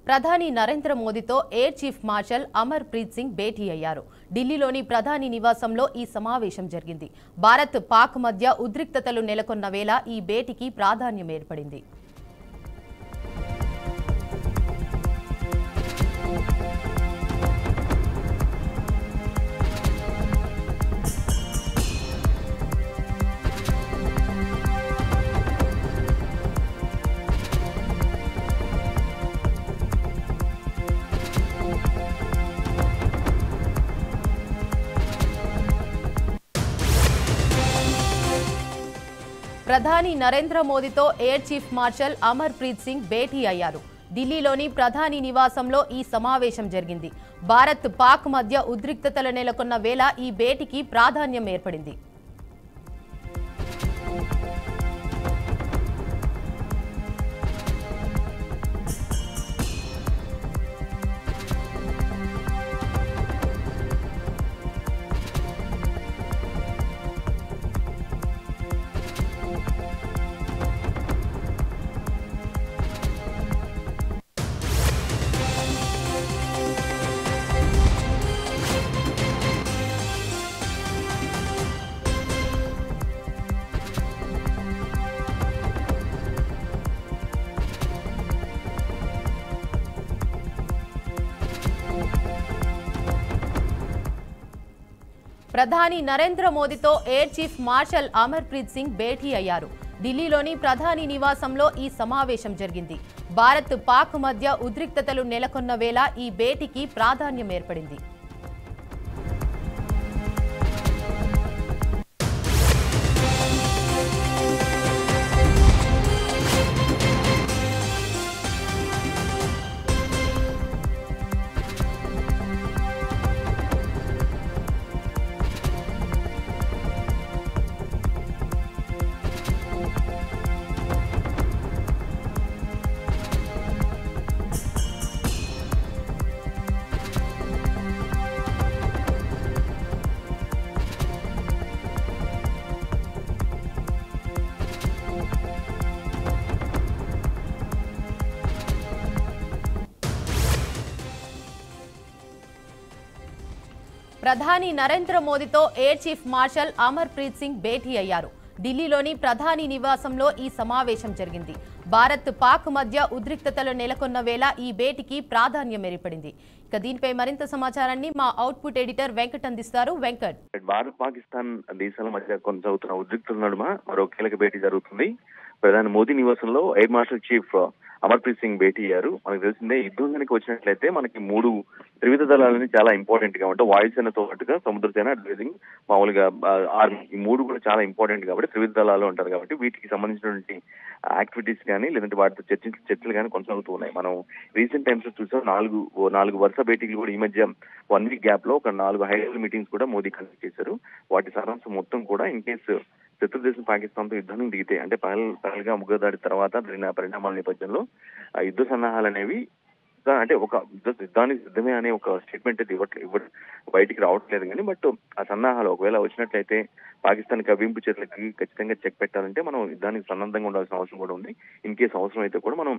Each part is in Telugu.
ప్రధాని నరేంద్ర మోదీతో air chief marshal Amar Preet Singh భేటీ అయ్యారు. ఢిల్లీలోని ప్రధాని నివాసంలో ఈ సమావేశం జరిగింది. భారత్ పాక్ మధ్య ఉద్రిక్తతలు నెలకొన్న వేళ ఈ భేటీకి ప్రాధాన్యం ఏర్పడింది. ప్రధాని నరేంద్ర మోదీతో air chief marshal Amar Preet Singh భేటీ అయ్యారు. ఢిల్లీలోని ప్రధాని నివాసంలో ఈ సమావేశం జరిగింది. భారత్ పాక్ మధ్య ఉద్రిక్తతలు నెలకొన్న వేళ ఈ భేటీకి ప్రాధాన్యం ఏర్పడింది. ప్రధాని నరేంద్ర మోదీతో air chief marshal Amar Preet Singh భేటీ అయ్యారు. ఢిల్లీలోని ప్రధాని నివాసంలో ఈ సమావేశం జరిగింది. భారత్ పాక్ మధ్య ఉద్రిక్తతలు నెలకొన్న వేళ ఈ భేటీకి ప్రాధాన్యం ఏర్పడింది. ప్రధాని నరేంద్ర మోదీతో air chief marshal Amar Preet Singh భేటీ అయ్యారు. ఢిల్లీలోని ప్రధాని నివాసంలో ఈ సమావేశం జరిగింది. భారత్ పాక్ మధ్య ఉద్రిక్తతలు నెలకొన్న వేళ ఈ భేటీకి ప్రాధాన్యం ఏర్పడింది. ఇక దీనిపై మరింత సమాచారాన్ని మా అవుట్పుట్ ఎడిటర్ వెంకట్ అందిస్తారు. వెంకట్, భారత్ పాకిస్తాన్ దేశాల మధ్య కొనసాగుతున్న ఉద్రిక్తతల నడుమ మరో కీలక భేటీ జరుగుతుంది. ప్రధాని మోదీ నివాసంలో air marshal chief Amar Preet Singh భేటీ అయ్యారు. మనకు తెలిసిందే, యుద్ధం కనుక వచ్చినట్లయితే మనకి మూడు త్రివిధ దళాలని చాలా ఇంపార్టెంట్ గా ఉంటాయి. వాయుసేనతో పాటుగా సముద్రసేన, అడ్వైజింగ్, మామూలుగా ఆర్మీ, ఈ మూడు కూడా చాలా ఇంపార్టెంట్ కాబట్టి త్రివిధ దళాలు ఉంటారు. కాబట్టి వీటికి సంబంధించినటువంటి యాక్టివిటీస్ కానీ లేదంటే వాటితో చర్చలు కానీ కొనసాగుతూ ఉన్నాయి. మనం రీసెంట్ టైమ్స్ లో చూసాం, నాలుగు వరుస భేటీలు కూడా ఈ మధ్య 1 వీక్ గ్యాప్ లో ఒక 4 హై లెవెల్ మీటింగ్స్ కూడా మోదీ కండక్ట్ చేశారు. వాటి సారాంశం మొత్తం కూడా ఇన్ కేసు శత్రు దేశం పాకిస్తాన్ తో యుద్ధానికి దిగితే, అంటే పగలుగా ముగ్గుదాడి తర్వాత జరిగిన పరిణామాల నేపథ్యంలో ఆ యుద్ధ సన్నాహాలు అనేవి అంటే ఒక యుద్ధానికి సిద్ధమే అనే ఒక స్టేట్మెంట్ అయితే బయటికి రావట్లేదు. కానీ బట్ ఆ సన్నాహాలు ఒకవేళ వచ్చినట్లయితే పాకిస్తాన్ కవ్వింపు చర్యలకి ఖచ్చితంగా చెక్ పెట్టాలంటే మనం యుద్ధానికి సన్నద్ధంగా ఉండాల్సిన అవసరం కూడా ఉంది. ఇన్ కేసు అవసరం అయితే కూడా మనం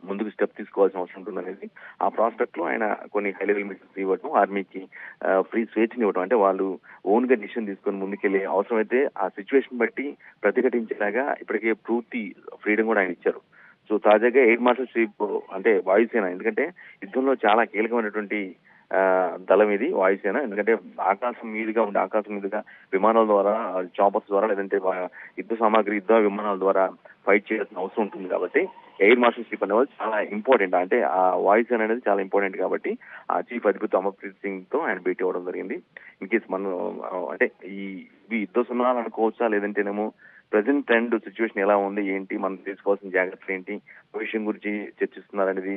ముందుకు స్టెప్ తీసుకోవాల్సిన అవసరం ఉంటుంది అనేది ఆ ప్రాస్పెక్ట్ లో ఆయన కొన్ని హై లెవెల్ మీటింగ్స్ ఇవ్వడం, ఆర్మీకి ఫ్రీ స్వేచ్ఛని ఇవ్వడం, అంటే వాళ్ళు ఓన్ గా డిసిషన్ తీసుకొని ముందుకెళ్ళి అవసరమైతే ఆ సిచ్యువేషన్ బట్టి ప్రతిఘటించేలాగా ఇప్పటికే పూర్తి ఫ్రీడమ్ కూడా ఆయన ఇచ్చారు. సో తాజాగా ఎయిర్ మార్షల్ చీఫ్ అంటే వాయుసేన, ఎందుకంటే యుద్ధంలో చాలా కీలకమైనటువంటి దళం ఇది వాయుసేన. ఎందుకంటే ఆకాశం మీదుగా విమానాల ద్వారా, చాపర్స్ ద్వారా, లేదంటే యుద్ధ సామాగ్రి, యుద్ధ విమానాల ద్వారా ఫైట్ చేయాల్సిన అవసరం ఉంటుంది. కాబట్టి ఎయిర్ మార్షల్ చీఫ్ అనేవాళ్ళు చాలా ఇంపార్టెంట్, అంటే ఆ వాయుసేన అనేది చాలా ఇంపార్టెంట్. కాబట్టి ఆ చీఫ్ అధిపతి అమర్ ప్రీత్ సింగ్ తో ఆయన భేటీ అవ్వడం జరిగింది. ఇన్ కేసు మనం అంటే ఈ యుద్ధ సున్నాలు అనుకోవచ్చా, లేదంటేనేమో ప్రజెంట్ ట్రెండ్ సిచ్యువేషన్ ఎలా ఉంది, ఏంటి, మనం తీసుకోవాల్సిన జాగ్రత్తలు ఏంటి, విషయం గురించి చర్చిస్తున్నారనేది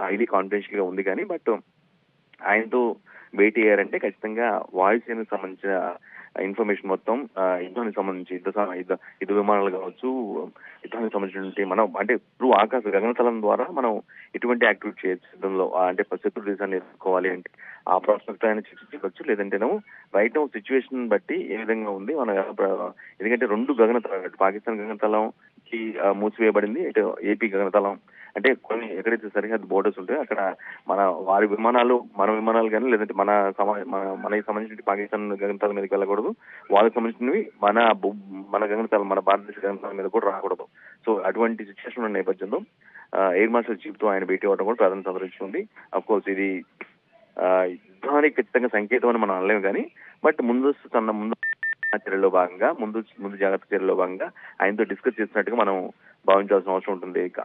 హైలీ కాన్ఫిడెన్షియల్ గా ఉంది. కానీ బట్ ఆయనతో భేటీ అయ్యారంటే ఖచ్చితంగా వాయుసేనకు సంబంధించిన ఇన్ఫర్మేషన్ మొత్తం యుద్ధానికి సంబంధించి యుద్ధ విమానాలు కావచ్చు, యుద్ధానికి సంబంధించినటువంటి మనం అంటే ఇప్పుడు ఆకాశ గగనతలం ద్వారా మనం ఎటువంటి యాక్టివిటీ చేయొచ్చు యుద్ధంలో, అంటే శత్రు దేశాన్ని ఎదుర్కోవాలి అంటే ఆ ప్రాస్పెక్ట్ ఆయన చర్చించవచ్చు. లేదంటేనేమో రైట్ నౌ సిచ్యువేషన్ బట్టి ఏ విధంగా ఉంది మన, ఎందుకంటే 2 గగనతలం, పాకిస్తాన్ గగనతలం కి మూసివేయబడింది, ఇటు ఏపీ గగనతలం అంటే కొన్ని ఎక్కడైతే సరిహద్దు బోర్డర్స్ ఉంటాయో అక్కడ వారి విమానాలు మన విమానాలు కానీ లేదంటే మనకి సంబంధించిన పాకిస్తాన్ గగనతల మీదకి వెళ్ళకూడదు, వాళ్ళకి సంబంధించినవి మన గగనతల మన భారతదేశ గగనతల మీద కూడా రాకూడదు. సో అటువంటి సిచ్యువేషన్ ఉన్న నేపథ్యంలో ఎయిర్ మార్షల్ చీఫ్ తో ఆయన భేటీ అవ్వడం కూడా ప్రాధాన్యత సంతరించుకుంది. అఫ్ కోర్స్ ఇది యుద్ధానికి ఖచ్చితంగా సంకేతం అని మనం అనలేము కానీ బట్ ముందు చర్యల్లో భాగంగా ముందు జాగ్రత్త చర్యల్లో భాగంగా ఆయనతో డిస్కస్ చేసినట్టుగా మనం భావించాల్సిన అవసరం ఉంటుంది. ఇక